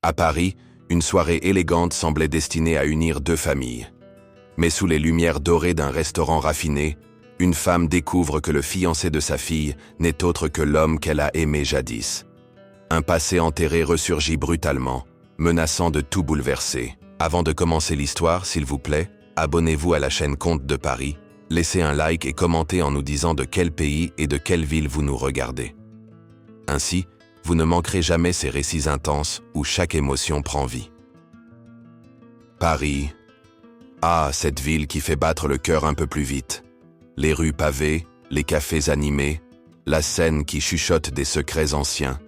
À Paris, une soirée élégante semblait destinée à unir deux familles. Mais sous les lumières dorées d'un restaurant raffiné, une femme découvre que le fiancé de sa fille n'est autre que l'homme qu'elle a aimé jadis. Un passé enterré ressurgit brutalement, menaçant de tout bouleverser. Avant de commencer l'histoire, s'il vous plaît, abonnez-vous à la chaîne Contes de Paris, laissez un like et commentez en nous disant de quel pays et de quelle ville vous nous regardez. Ainsi, vous ne manquerez jamais ces récits intenses où chaque émotion prend vie. Paris. Ah, cette ville qui fait battre le cœur un peu plus vite. Les rues pavées, les cafés animés, la Seine qui chuchote des secrets anciens.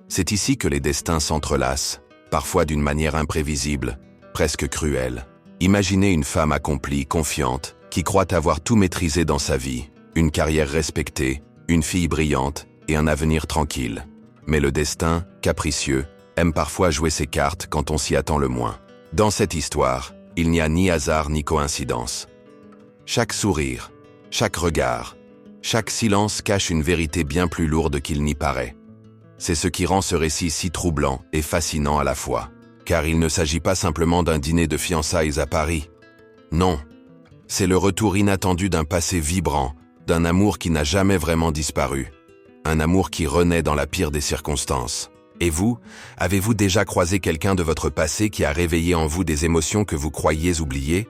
C'est ici que les destins s'entrelacent, parfois d'une manière imprévisible, presque cruelle. Imaginez une femme accomplie, confiante, qui croit avoir tout maîtrisé dans sa vie, une carrière respectée, une fille brillante et un avenir tranquille. Mais le destin, capricieux, aime parfois jouer ses cartes quand on s'y attend le moins. Dans cette histoire, il n'y a ni hasard ni coïncidence. Chaque sourire, chaque regard, chaque silence cache une vérité bien plus lourde qu'il n'y paraît. C'est ce qui rend ce récit si troublant et fascinant à la fois. Car il ne s'agit pas simplement d'un dîner de fiançailles à Paris. Non, c'est le retour inattendu d'un passé vibrant, d'un amour qui n'a jamais vraiment disparu. Un amour qui renaît dans la pire des circonstances. Et vous, avez-vous déjà croisé quelqu'un de votre passé qui a réveillé en vous des émotions que vous croyiez oubliées?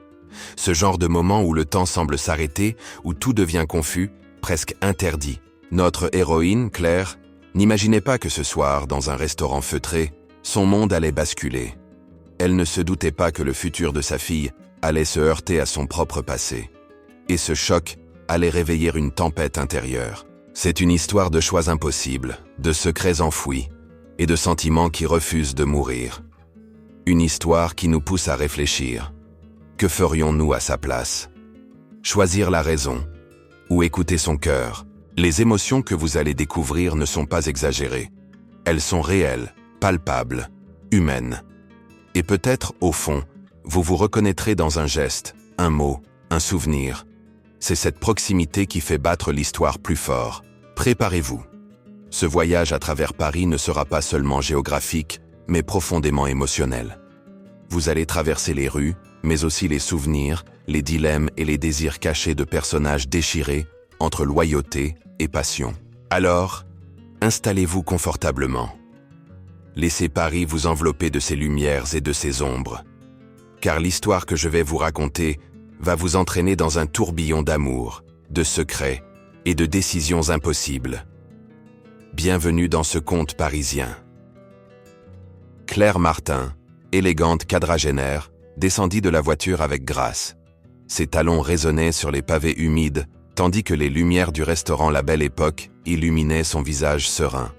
Ce genre de moment où le temps semble s'arrêter, où tout devient confus, presque interdit. Notre héroïne, Claire, n'imaginait pas que ce soir, dans un restaurant feutré, son monde allait basculer. Elle ne se doutait pas que le futur de sa fille allait se heurter à son propre passé. Et ce choc allait réveiller une tempête intérieure. C'est une histoire de choix impossibles, de secrets enfouis et de sentiments qui refusent de mourir. Une histoire qui nous pousse à réfléchir. Que ferions-nous à sa place? Choisir la raison ou écouter son cœur? Les émotions que vous allez découvrir ne sont pas exagérées. Elles sont réelles, palpables, humaines. Et peut-être, au fond, vous vous reconnaîtrez dans un geste, un mot, un souvenir. C'est cette proximité qui fait battre l'histoire plus fort. Préparez-vous. Ce voyage à travers Paris ne sera pas seulement géographique, mais profondément émotionnel. Vous allez traverser les rues, mais aussi les souvenirs, les dilemmes et les désirs cachés de personnages déchirés entre loyauté et passion. Alors, installez-vous confortablement. Laissez Paris vous envelopper de ses lumières et de ses ombres. Car l'histoire que je vais vous raconter va vous entraîner dans un tourbillon d'amour, de secrets et de décisions impossibles. Bienvenue dans ce conte parisien. Claire Martin, élégante quadragénaire, descendit de la voiture avec grâce. Ses talons résonnaient sur les pavés humides, tandis que les lumières du restaurant La Belle Époque illuminaient son visage serein.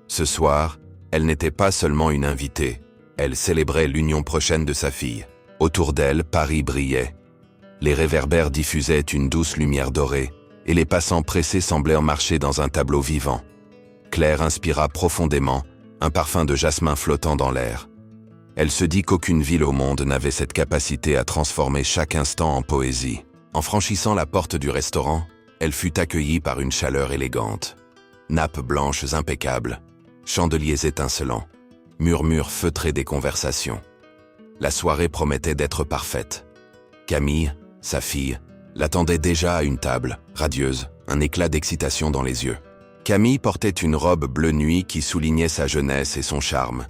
Ce soir, elle n'était pas seulement une invitée, elle célébrait l'union prochaine de sa fille. Autour d'elle, Paris brillait. Les réverbères diffusaient une douce lumière dorée, et les passants pressés semblaient marcher dans un tableau vivant. Claire inspira profondément, un parfum de jasmin flottant dans l'air. Elle se dit qu'aucune ville au monde n'avait cette capacité à transformer chaque instant en poésie. En franchissant la porte du restaurant, elle fut accueillie par une chaleur élégante. Nappes blanches impeccables, chandeliers étincelants, murmures feutrés des conversations. La soirée promettait d'être parfaite. Camille, sa fille, l'attendait déjà à une table, radieuse, un éclat d'excitation dans les yeux. Camille portait une robe bleu nuit qui soulignait sa jeunesse et son charme.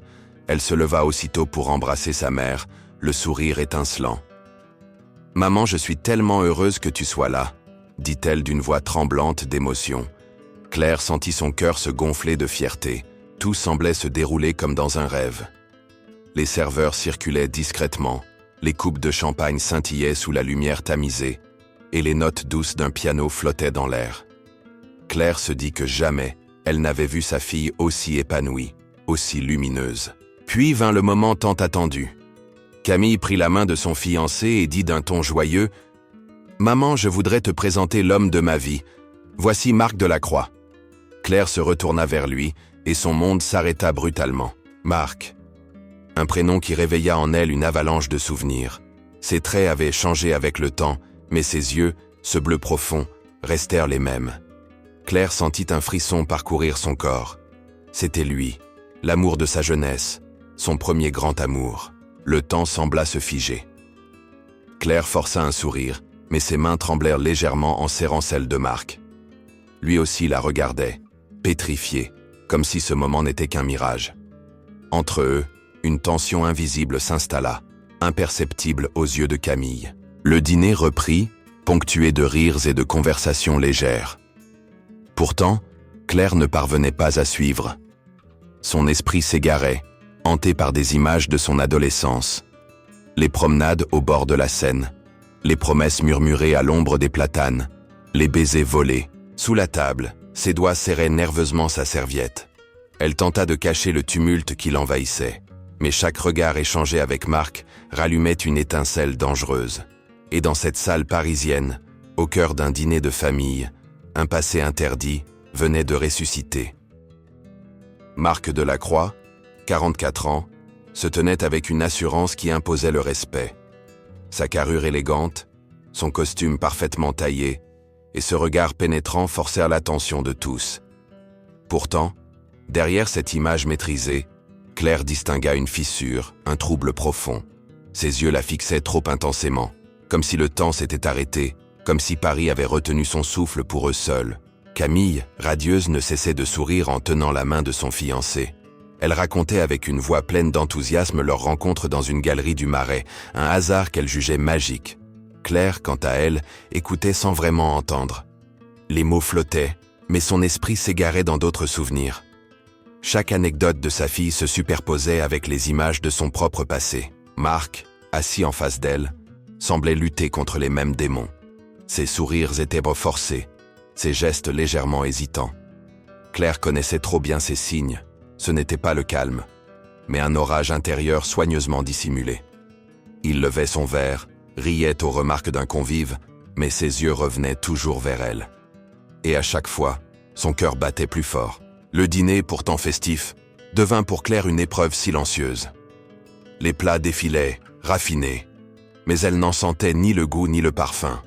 Elle se leva aussitôt pour embrasser sa mère, le sourire étincelant. « Maman, je suis tellement heureuse que tu sois là », dit-elle d'une voix tremblante d'émotion. Claire sentit son cœur se gonfler de fierté. Tout semblait se dérouler comme dans un rêve. Les serveurs circulaient discrètement, les coupes de champagne scintillaient sous la lumière tamisée, et les notes douces d'un piano flottaient dans l'air. Claire se dit que jamais elle n'avait vu sa fille aussi épanouie, aussi lumineuse. Puis vint le moment tant attendu. Camille prit la main de son fiancé et dit d'un ton joyeux « Maman, je voudrais te présenter l'homme de ma vie. Voici Marc Delacroix. » Claire se retourna vers lui et son monde s'arrêta brutalement. Marc. Un prénom qui réveilla en elle une avalanche de souvenirs. Ses traits avaient changé avec le temps, mais ses yeux, ce bleu profond, restèrent les mêmes. Claire sentit un frisson parcourir son corps. C'était lui, l'amour de sa jeunesse, son premier grand amour. Le temps sembla se figer. Claire força un sourire, mais ses mains tremblèrent légèrement en serrant celles de Marc. Lui aussi la regardait, pétrifié, comme si ce moment n'était qu'un mirage. Entre eux, une tension invisible s'installa, imperceptible aux yeux de Camille. Le dîner reprit, ponctué de rires et de conversations légères. Pourtant, Claire ne parvenait pas à suivre. Son esprit s'égarait, hanté par des images de son adolescence. Les promenades au bord de la Seine, les promesses murmurées à l'ombre des platanes, les baisers volés. Sous la table, ses doigts serraient nerveusement sa serviette. Elle tenta de cacher le tumulte qui l'envahissait, mais chaque regard échangé avec Marc rallumait une étincelle dangereuse. Et dans cette salle parisienne, au cœur d'un dîner de famille, un passé interdit venait de ressusciter. Marc Delacroix, 44 ans, se tenait avec une assurance qui imposait le respect. Sa carrure élégante, son costume parfaitement taillé, et ce regard pénétrant forcèrent l'attention de tous. Pourtant, derrière cette image maîtrisée, Claire distingua une fissure, un trouble profond. Ses yeux la fixaient trop intensément, comme si le temps s'était arrêté, comme si Paris avait retenu son souffle pour eux seuls. Camille, radieuse, ne cessait de sourire en tenant la main de son fiancé. Elle racontait avec une voix pleine d'enthousiasme leur rencontre dans une galerie du Marais, un hasard qu'elle jugeait magique. Claire, quant à elle, écoutait sans vraiment entendre. Les mots flottaient, mais son esprit s'égarait dans d'autres souvenirs. Chaque anecdote de sa fille se superposait avec les images de son propre passé. Marc, assis en face d'elle, semblait lutter contre les mêmes démons. Ses sourires étaient forcés, ses gestes légèrement hésitants. Claire connaissait trop bien ces signes. Ce n'était pas le calme, mais un orage intérieur soigneusement dissimulé. Il levait son verre, riait aux remarques d'un convive, mais ses yeux revenaient toujours vers elle. Et à chaque fois, son cœur battait plus fort. Le dîner, pourtant festif, devint pour Claire une épreuve silencieuse. Les plats défilaient, raffinés, mais elle n'en sentait ni le goût ni le parfum.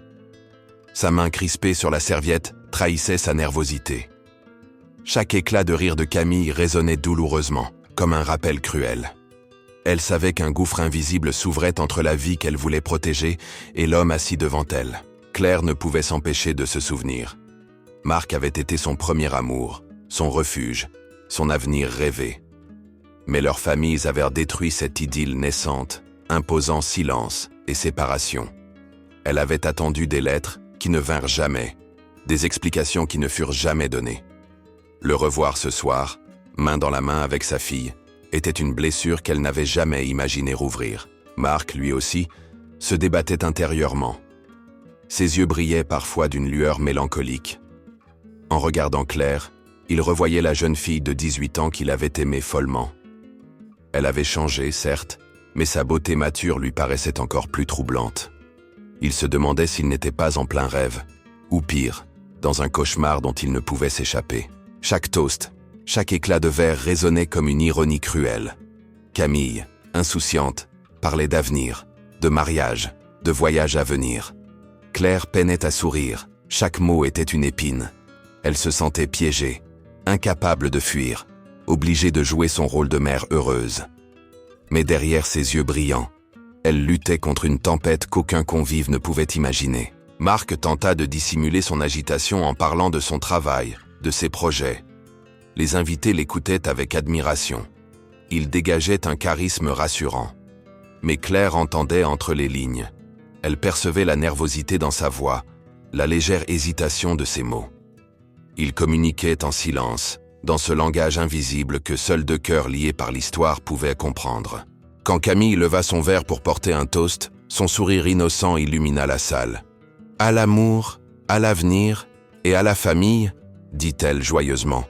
Sa main crispée sur la serviette trahissait sa nervosité. Chaque éclat de rire de Camille résonnait douloureusement, comme un rappel cruel. Elle savait qu'un gouffre invisible s'ouvrait entre la vie qu'elle voulait protéger et l'homme assis devant elle. Claire ne pouvait s'empêcher de se souvenir. Marc avait été son premier amour, son refuge, son avenir rêvé. Mais leurs familles avaient détruit cette idylle naissante, imposant silence et séparation. Elle avait attendu des lettres qui ne vinrent jamais, des explications qui ne furent jamais données. Le revoir ce soir, main dans la main avec sa fille, était une blessure qu'elle n'avait jamais imaginé rouvrir. Marc, lui aussi, se débattait intérieurement. Ses yeux brillaient parfois d'une lueur mélancolique. En regardant Claire, il revoyait la jeune fille de 18 ans qu'il avait aimée follement. Elle avait changé, certes, mais sa beauté mature lui paraissait encore plus troublante. Il se demandait s'il n'était pas en plein rêve, ou pire, dans un cauchemar dont il ne pouvait s'échapper. Chaque toast, chaque éclat de verre résonnait comme une ironie cruelle. Camille, insouciante, parlait d'avenir, de mariage, de voyage à venir. Claire peinait à sourire, chaque mot était une épine. Elle se sentait piégée, incapable de fuir, obligée de jouer son rôle de mère heureuse. Mais derrière ses yeux brillants, elle luttait contre une tempête qu'aucun convive ne pouvait imaginer. Marc tenta de dissimuler son agitation en parlant de son travail, de ses projets. Les invités l'écoutaient avec admiration. Il dégageait un charisme rassurant. Mais Claire entendait entre les lignes. Elle percevait la nervosité dans sa voix, la légère hésitation de ses mots. Il communiquait en silence, dans ce langage invisible que seuls deux cœurs liés par l'histoire pouvaient comprendre. Quand Camille leva son verre pour porter un toast, son sourire innocent illumina la salle. « À l'amour, à l'avenir et à la famille », dit-elle joyeusement.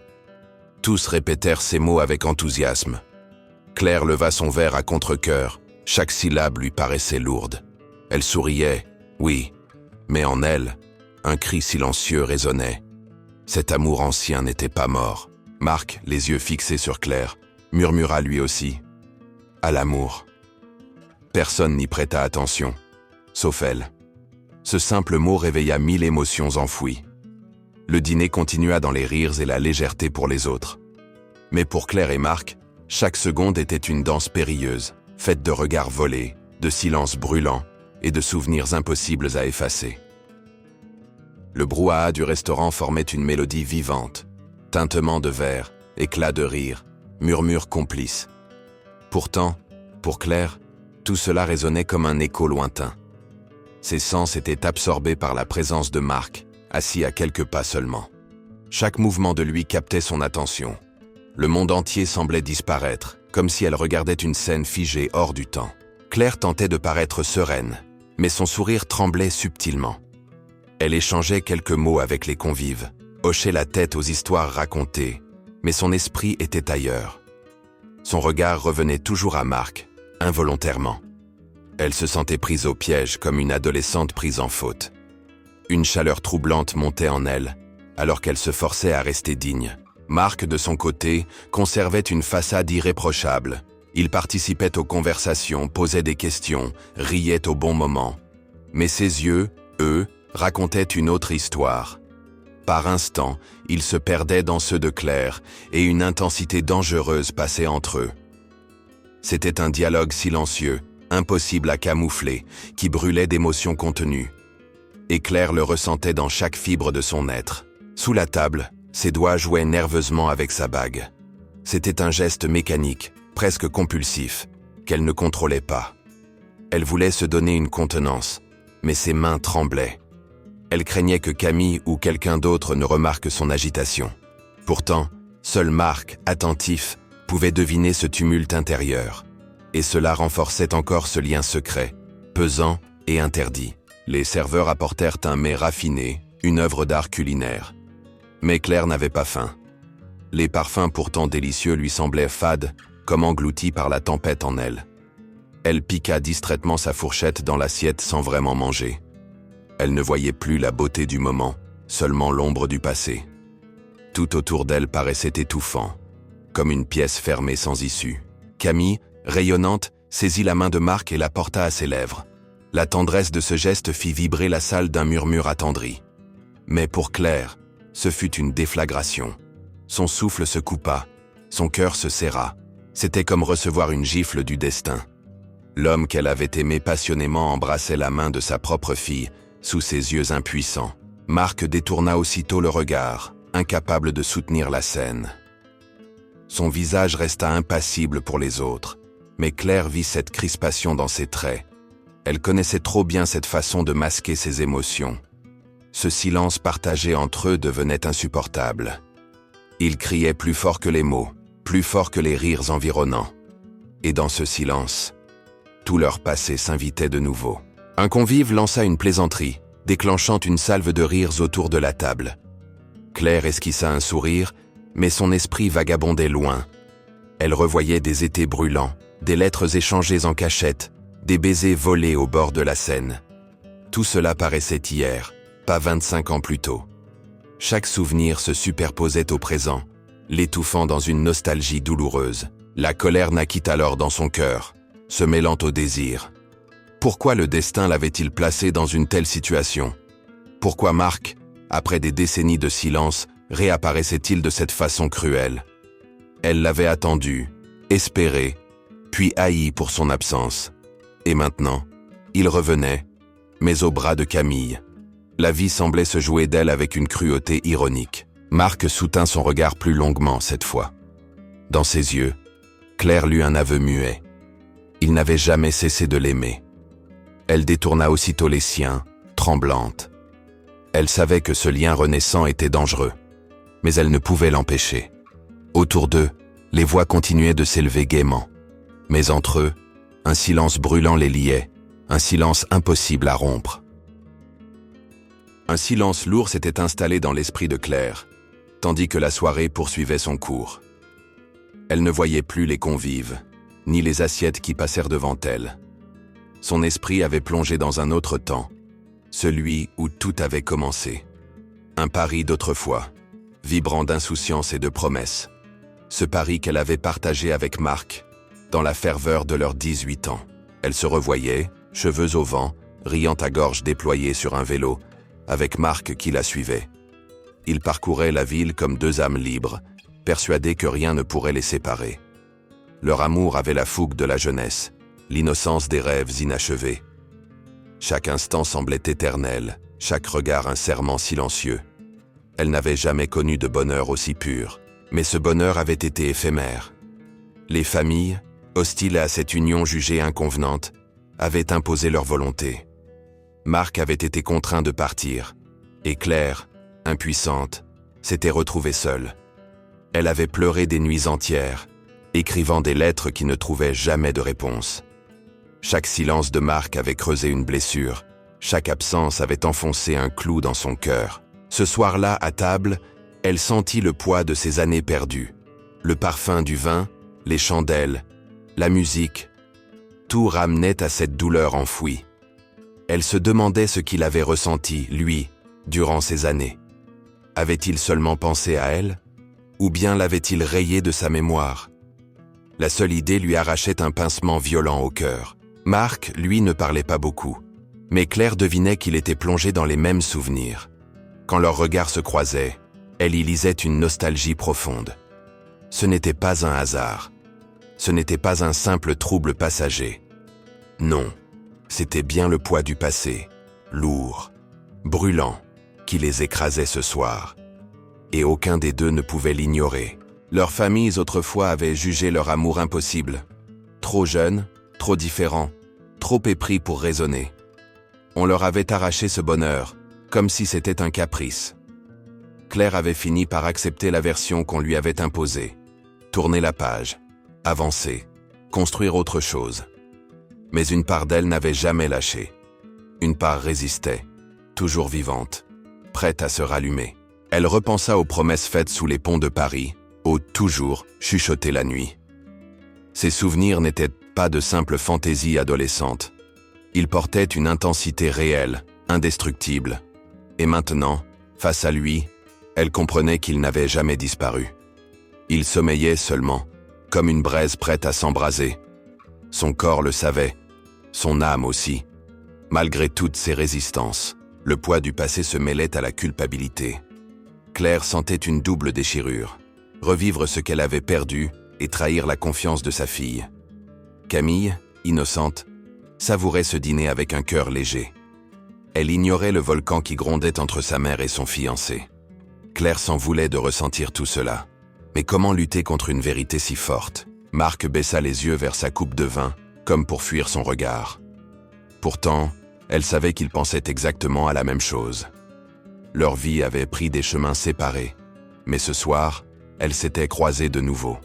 Tous répétèrent ces mots avec enthousiasme. Claire leva son verre à contre-cœur, chaque syllabe lui paraissait lourde. Elle souriait, oui, mais en elle, un cri silencieux résonnait. Cet amour ancien n'était pas mort. Marc, les yeux fixés sur Claire, murmura lui aussi « À l'amour ». Personne n'y prêta attention, sauf elle. Ce simple mot réveilla 1000 émotions enfouies. Le dîner continua dans les rires et la légèreté pour les autres. Mais pour Claire et Marc, Chaque seconde était une danse périlleuse, faite de regards volés, de silences brûlants et de souvenirs impossibles à effacer. Le brouhaha du restaurant formait une mélodie vivante, tintement de verre, éclats de rire, murmures complices. Pourtant, pour Claire, tout cela résonnait comme un écho lointain. Ses sens étaient absorbés par la présence de Marc, assis à quelques pas seulement. Chaque mouvement de lui captait son attention. Le monde entier semblait disparaître, comme si elle regardait une scène figée hors du temps. Claire tentait de paraître sereine, mais son sourire tremblait subtilement. Elle échangeait quelques mots avec les convives, hochait la tête aux histoires racontées, mais son esprit était ailleurs. Son regard revenait toujours à Marc, involontairement. Elle se sentait prise au piège comme une adolescente prise en faute. Une chaleur troublante montait en elle, alors qu'elle se forçait à rester digne. Marc, de son côté, conservait une façade irréprochable. Il participait aux conversations, posait des questions, riait au bon moment. Mais ses yeux, eux, racontaient une autre histoire. Par instants, il se perdait dans ceux de Claire et une intensité dangereuse passait entre eux. C'était un dialogue silencieux, impossible à camoufler, qui brûlait d'émotions contenues. Et Claire le ressentait dans chaque fibre de son être. Sous la table, ses doigts jouaient nerveusement avec sa bague. C'était un geste mécanique, presque compulsif, qu'elle ne contrôlait pas. Elle voulait se donner une contenance, mais ses mains tremblaient. Elle craignait que Camille ou quelqu'un d'autre ne remarque son agitation. Pourtant, seul Marc, attentif, pouvait deviner ce tumulte intérieur. Et cela renforçait encore ce lien secret, pesant et interdit. Les serveurs apportèrent un mets raffiné, une œuvre d'art culinaire. Mais Claire n'avait pas faim. Les parfums pourtant délicieux lui semblaient fades, comme engloutis par la tempête en elle. Elle piqua distraitement sa fourchette dans l'assiette sans vraiment manger. Elle ne voyait plus la beauté du moment, seulement l'ombre du passé. Tout autour d'elle paraissait étouffant, comme une pièce fermée sans issue. Camille, rayonnante, saisit la main de Marc et la porta à ses lèvres. La tendresse de ce geste fit vibrer la salle d'un murmure attendri. Mais pour Claire, ce fut une déflagration. Son souffle se coupa, son cœur se serra. C'était comme recevoir une gifle du destin. L'homme qu'elle avait aimé passionnément embrassait la main de sa propre fille, sous ses yeux impuissants. Marc détourna aussitôt le regard, incapable de soutenir la scène. Son visage resta impassible pour les autres, mais Claire vit cette crispation dans ses traits. Elle connaissait trop bien cette façon de masquer ses émotions. Ce silence partagé entre eux devenait insupportable. Ils criaient plus fort que les mots, plus fort que les rires environnants. Et dans ce silence, tout leur passé s'invitait de nouveau. Un convive lança une plaisanterie, déclenchant une salve de rires autour de la table. Claire esquissa un sourire, mais son esprit vagabondait loin. Elle revoyait des étés brûlants, des lettres échangées en cachette, des baisers volés au bord de la Seine. Tout cela paraissait hier, pas 25 ans plus tôt. Chaque souvenir se superposait au présent, l'étouffant dans une nostalgie douloureuse. La colère naquit alors dans son cœur, se mêlant au désir. Pourquoi le destin l'avait-il placé dans une telle situation? Pourquoi Marc, après des décennies de silence, réapparaissait-il de cette façon cruelle? Elle l'avait attendu, espéré, puis haï pour son absence. Et maintenant, il revenait, mais au bras de Camille. La vie semblait se jouer d'elle avec une cruauté ironique. Marc soutint son regard plus longuement cette fois. Dans ses yeux, Claire lut un aveu muet. Il n'avait jamais cessé de l'aimer. Elle détourna aussitôt les siens, tremblante. Elle savait que ce lien renaissant était dangereux, mais elle ne pouvait l'empêcher. Autour d'eux, les voix continuaient de s'élever gaiement. Mais entre eux, un silence brûlant les liait, un silence impossible à rompre. Un silence lourd s'était installé dans l'esprit de Claire, tandis que la soirée poursuivait son cours. Elle ne voyait plus les convives, ni les assiettes qui passèrent devant elle. Son esprit avait plongé dans un autre temps, celui où tout avait commencé. Un Paris d'autrefois, vibrant d'insouciance et de promesses. Ce Paris qu'elle avait partagé avec Marc, dans la ferveur de leurs 18 ans. Elle se revoyait, cheveux au vent, riant à gorge déployée sur un vélo, avec Marc qui la suivait. Ils parcouraient la ville comme deux âmes libres, persuadés que rien ne pourrait les séparer. Leur amour avait la fougue de la jeunesse, l'innocence des rêves inachevés. Chaque instant semblait éternel, chaque regard un serment silencieux. Elle n'avait jamais connu de bonheur aussi pur, mais ce bonheur avait été éphémère. Les familles, hostiles à cette union jugée inconvenante, avaient imposé leur volonté. Marc avait été contraint de partir, et Claire, impuissante, s'était retrouvée seule. Elle avait pleuré des nuits entières, écrivant des lettres qui ne trouvaient jamais de réponse. Chaque silence de Marc avait creusé une blessure, chaque absence avait enfoncé un clou dans son cœur. Ce soir-là, à table, elle sentit le poids de ses années perdues. Le parfum du vin, les chandelles, la musique, tout ramenait à cette douleur enfouie. Elle se demandait ce qu'il avait ressenti, lui, durant ces années. Avait-il seulement pensé à elle? Ou bien l'avait-il rayé de sa mémoire? La seule idée lui arrachait un pincement violent au cœur. Marc, lui, ne parlait pas beaucoup. Mais Claire devinait qu'il était plongé dans les mêmes souvenirs. Quand leurs regards se croisaient, elle y lisait une nostalgie profonde. Ce n'était pas un hasard. Ce n'était pas un simple trouble passager. Non, c'était bien le poids du passé, lourd, brûlant, qui les écrasait ce soir. Et aucun des deux ne pouvait l'ignorer. Leurs familles autrefois avaient jugé leur amour impossible. Trop jeunes, trop différents, trop épris pour raisonner. On leur avait arraché ce bonheur, comme si c'était un caprice. Claire avait fini par accepter la version qu'on lui avait imposée. Tourner la page, avancer, construire autre chose. Mais une part d'elle n'avait jamais lâché. Une part résistait, toujours vivante, prête à se rallumer. Elle repensa aux promesses faites sous les ponts de Paris, aux « toujours » chuchotés la nuit. Ces souvenirs n'étaient pas de simples fantaisies adolescentes. Ils portaient une intensité réelle, indestructible. Et maintenant, face à lui, elle comprenait qu'il n'avait jamais disparu. Il sommeillait seulement, comme une braise prête à s'embraser. Son corps le savait, son âme aussi. Malgré toutes ses résistances, le poids du passé se mêlait à la culpabilité. Claire sentait une double déchirure, revivre ce qu'elle avait perdu et trahir la confiance de sa fille. Camille, innocente, savourait ce dîner avec un cœur léger. Elle ignorait le volcan qui grondait entre sa mère et son fiancé. Claire s'en voulait de ressentir tout cela. Mais comment lutter contre une vérité si forte? Marc baissa les yeux vers sa coupe de vin, comme pour fuir son regard. Pourtant, elle savait qu'il pensait exactement à la même chose. Leur vie avait pris des chemins séparés, mais ce soir, elles s'étaient croisées de nouveau.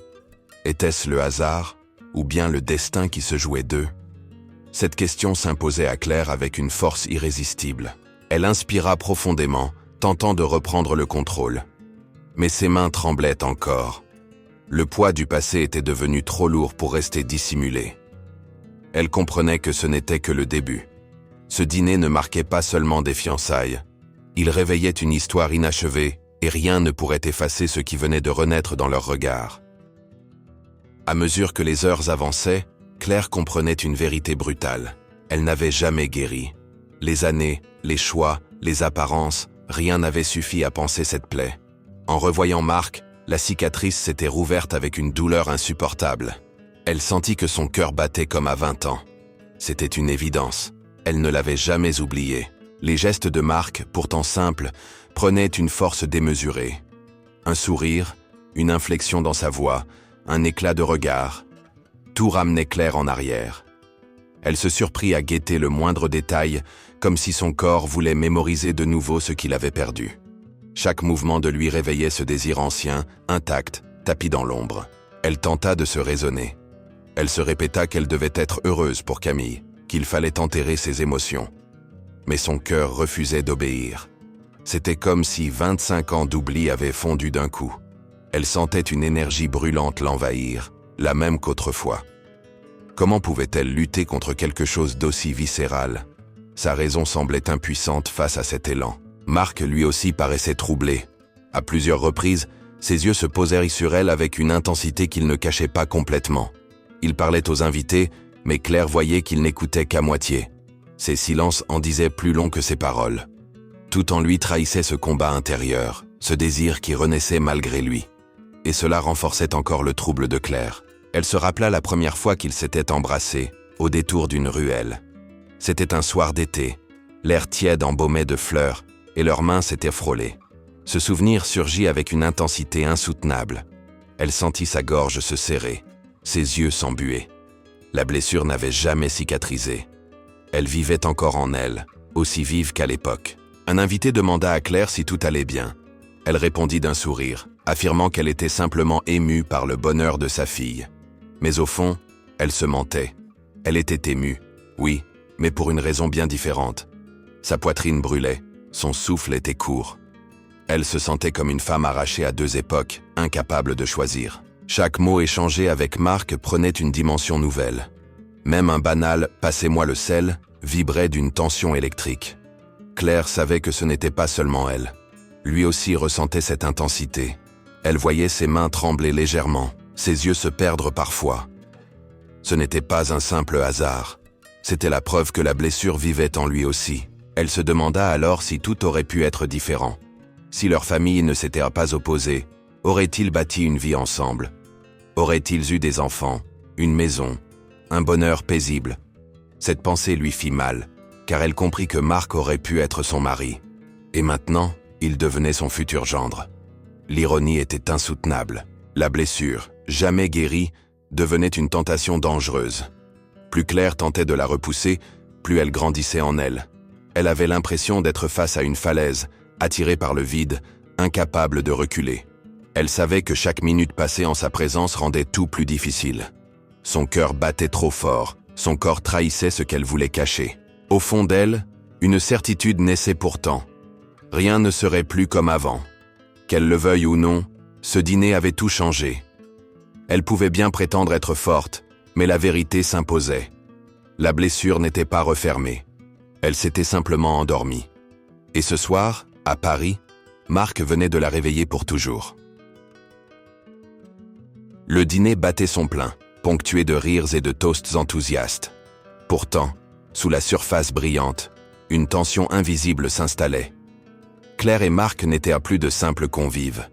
Était-ce le hasard, ou bien le destin qui se jouait d'eux? Cette question s'imposait à Claire avec une force irrésistible. Elle inspira profondément, tentant de reprendre le contrôle. Mais ses mains tremblaient encore. Le poids du passé était devenu trop lourd pour rester dissimulé. Elle comprenait que ce n'était que le début. Ce dîner ne marquait pas seulement des fiançailles. Il réveillait une histoire inachevée, et rien ne pourrait effacer ce qui venait de renaître dans leurs regards. À mesure que les heures avançaient, Claire comprenait une vérité brutale. Elle n'avait jamais guéri. Les années, les choix, les apparences, rien n'avait suffi à panser cette plaie. En revoyant Marc, la cicatrice s'était rouverte avec une douleur insupportable. Elle sentit que son cœur battait comme à 20 ans. C'était une évidence. Elle ne l'avait jamais oublié. Les gestes de Marc, pourtant simples, prenaient une force démesurée. Un sourire, une inflexion dans sa voix, un éclat de regard. Tout ramenait Claire en arrière. Elle se surprit à guetter le moindre détail, comme si son corps voulait mémoriser de nouveau ce qu'il avait perdu. Chaque mouvement de lui réveillait ce désir ancien, intact, tapi dans l'ombre. Elle tenta de se raisonner. Elle se répéta qu'elle devait être heureuse pour Camille, qu'il fallait enterrer ses émotions. Mais son cœur refusait d'obéir. C'était comme si 25 ans d'oubli avaient fondu d'un coup. Elle sentait une énergie brûlante l'envahir, la même qu'autrefois. Comment pouvait-elle lutter contre quelque chose d'aussi viscéral? Sa raison semblait impuissante face à cet élan. Marc, lui aussi, paraissait troublé. À plusieurs reprises, ses yeux se posèrent sur elle avec une intensité qu'il ne cachait pas complètement. Il parlait aux invités, mais Claire voyait qu'il n'écoutait qu'à moitié. Ses silences en disaient plus long que ses paroles. Tout en lui trahissait ce combat intérieur, ce désir qui renaissait malgré lui. Et cela renforçait encore le trouble de Claire. Elle se rappela la première fois qu'ils s'étaient embrassés, au détour d'une ruelle. C'était un soir d'été, l'air tiède embaumé de fleurs, et leurs mains s'étaient frôlées. Ce souvenir surgit avec une intensité insoutenable. Elle sentit sa gorge se serrer, ses yeux s'embuer. La blessure n'avait jamais cicatrisé. Elle vivait encore en elle, aussi vive qu'à l'époque. Un invité demanda à Claire si tout allait bien. Elle répondit d'un sourire, affirmant qu'elle était simplement émue par le bonheur de sa fille. Mais au fond, elle se mentait. Elle était émue, oui, mais pour une raison bien différente. Sa poitrine brûlait, son souffle était court. Elle se sentait comme une femme arrachée à deux époques, incapable de choisir. Chaque mot échangé avec Marc prenait une dimension nouvelle. Même un banal « passez-moi le sel » vibrait d'une tension électrique. Claire savait que ce n'était pas seulement elle. Lui aussi ressentait cette intensité. Elle voyait ses mains trembler légèrement, ses yeux se perdre parfois. Ce n'était pas un simple hasard. C'était la preuve que la blessure vivait en lui aussi. Elle se demanda alors si tout aurait pu être différent. Si leur famille ne s'était pas opposée, auraient-ils bâti une vie ensemble? Auraient-ils eu des enfants, une maison, un bonheur paisible? Cette pensée lui fit mal, car elle comprit que Marc aurait pu être son mari. Et maintenant, il devenait son futur gendre. L'ironie était insoutenable. La blessure, jamais guérie, devenait une tentation dangereuse. Plus Claire tentait de la repousser, plus elle grandissait en elle. Elle avait l'impression d'être face à une falaise, attirée par le vide, incapable de reculer. Elle savait que chaque minute passée en sa présence rendait tout plus difficile. Son cœur battait trop fort, son corps trahissait ce qu'elle voulait cacher. Au fond d'elle, une certitude naissait pourtant. Rien ne serait plus comme avant. Qu'elle le veuille ou non, ce dîner avait tout changé. Elle pouvait bien prétendre être forte, mais la vérité s'imposait. La blessure n'était pas refermée. Elle s'était simplement endormie. Et ce soir, à Paris, Marc venait de la réveiller pour toujours. Le dîner battait son plein, ponctué de rires et de toasts enthousiastes. Pourtant, sous la surface brillante, une tension invisible s'installait. Claire et Marc n'étaient plus de simples convives.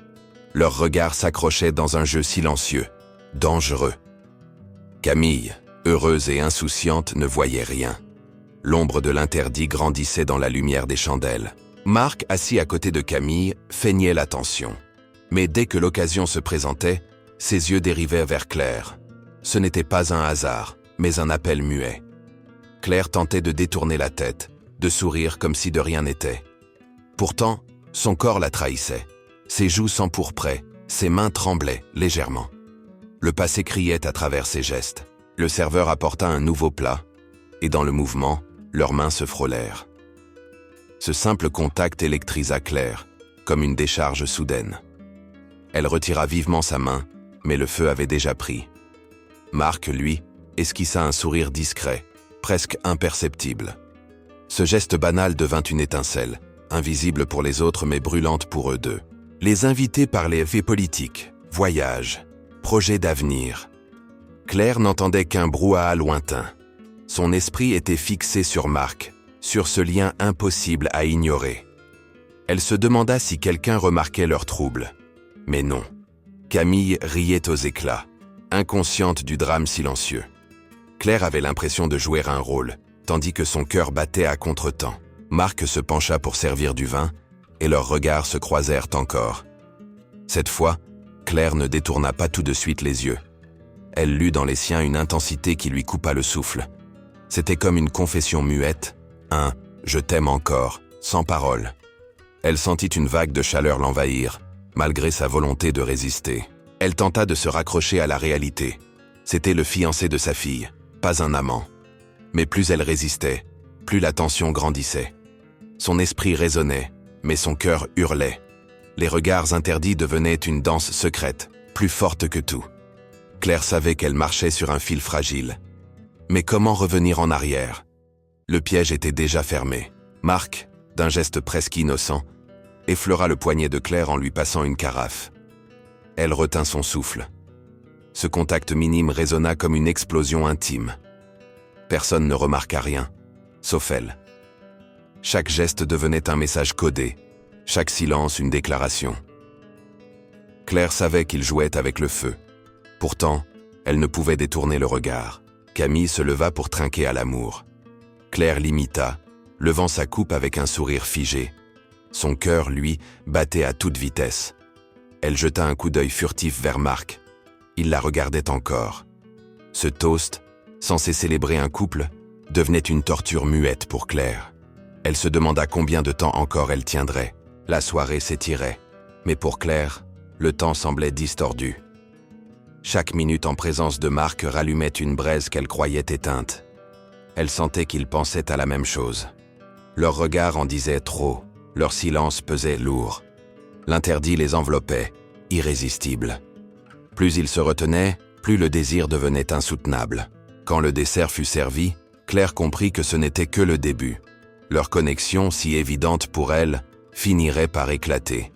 Leurs regards s'accrochaient dans un jeu silencieux, dangereux. Camille, heureuse et insouciante, ne voyait rien. L'ombre de l'interdit grandissait dans la lumière des chandelles. Marc, assis à côté de Camille, feignait l'attention. Mais dès que l'occasion se présentait, ses yeux dérivaient vers Claire. Ce n'était pas un hasard, mais un appel muet. Claire tentait de détourner la tête, de sourire comme si de rien n'était. Pourtant, son corps la trahissait. Ses joues s'empourpraient, ses mains tremblaient légèrement. Le passé criait à travers ses gestes. Le serveur apporta un nouveau plat, et dans le mouvement, leurs mains se frôlèrent. Ce simple contact électrisa Claire, comme une décharge soudaine. Elle retira vivement sa main, mais le feu avait déjà pris. Marc, lui, esquissa un sourire discret, presque imperceptible. Ce geste banal devint une étincelle, invisible pour les autres mais brûlante pour eux deux. Les invités parlaient faits politiques, voyages, projets d'avenir. Claire n'entendait qu'un brouhaha lointain. Son esprit était fixé sur Marc, sur ce lien impossible à ignorer. Elle se demanda si quelqu'un remarquait leur trouble. Mais non. Camille riait aux éclats, inconsciente du drame silencieux. Claire avait l'impression de jouer un rôle, tandis que son cœur battait à contretemps. Marc se pencha pour servir du vin, et leurs regards se croisèrent encore. Cette fois, Claire ne détourna pas tout de suite les yeux. Elle lut dans les siens une intensité qui lui coupa le souffle. C'était comme une confession muette, un « je t'aime encore », sans parole. Elle sentit une vague de chaleur l'envahir, malgré sa volonté de résister. Elle tenta de se raccrocher à la réalité. C'était le fiancé de sa fille, pas un amant. Mais plus elle résistait, plus la tension grandissait. Son esprit résonnait, mais son cœur hurlait. Les regards interdits devenaient une danse secrète, plus forte que tout. Claire savait qu'elle marchait sur un fil fragile. Mais comment revenir en arrière? Le piège était déjà fermé. Marc, d'un geste presque innocent, effleura le poignet de Claire en lui passant une carafe. Elle retint son souffle. Ce contact minime résonna comme une explosion intime. Personne ne remarqua rien, sauf elle. Chaque geste devenait un message codé, chaque silence une déclaration. Claire savait qu'il jouait avec le feu. Pourtant, Elle ne pouvait détourner le regard. Camille se leva pour trinquer à l'amour. Claire l'imita, levant sa coupe avec un sourire figé. Son cœur, lui, battait à toute vitesse. Elle jeta un coup d'œil furtif vers Marc. Il la regardait encore. Ce toast, censé célébrer un couple, devenait une torture muette pour Claire. Elle se demanda combien de temps encore elle tiendrait. La soirée s'étirait. Mais pour Claire, le temps semblait distordu. Chaque minute en présence de Marc rallumait une braise qu'elle croyait éteinte. Elle sentait qu'ils pensaient à la même chose. Leur regard en disait trop, leur silence pesait lourd. L'interdit les enveloppait, irrésistible. Plus ils se retenaient, plus le désir devenait insoutenable. Quand le dessert fut servi, Claire comprit que ce n'était que le début. Leur connexion, si évidente pour elle, finirait par éclater.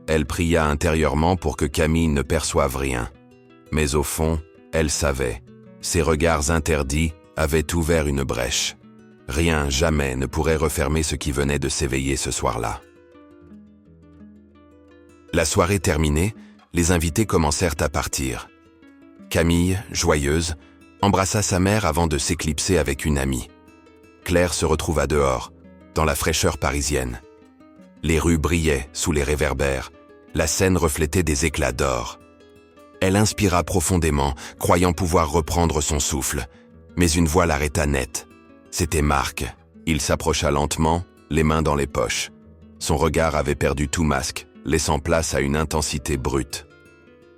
Elle pria intérieurement pour que Camille ne perçoive rien. Mais au fond, elle savait. Ses regards interdits avaient ouvert une brèche. Rien, jamais, ne pourrait refermer ce qui venait de s'éveiller ce soir-là. La soirée terminée, les invités commencèrent à partir. Camille, joyeuse, embrassa sa mère avant de s'éclipser avec une amie. Claire se retrouva dehors, dans la fraîcheur parisienne. Les rues brillaient sous les réverbères, la scène reflétait des éclats d'or. Elle inspira profondément, croyant pouvoir reprendre son souffle, mais une voix l'arrêta net. C'était Marc. Il s'approcha lentement, les mains dans les poches. Son regard avait perdu tout masque, laissant place à une intensité brute.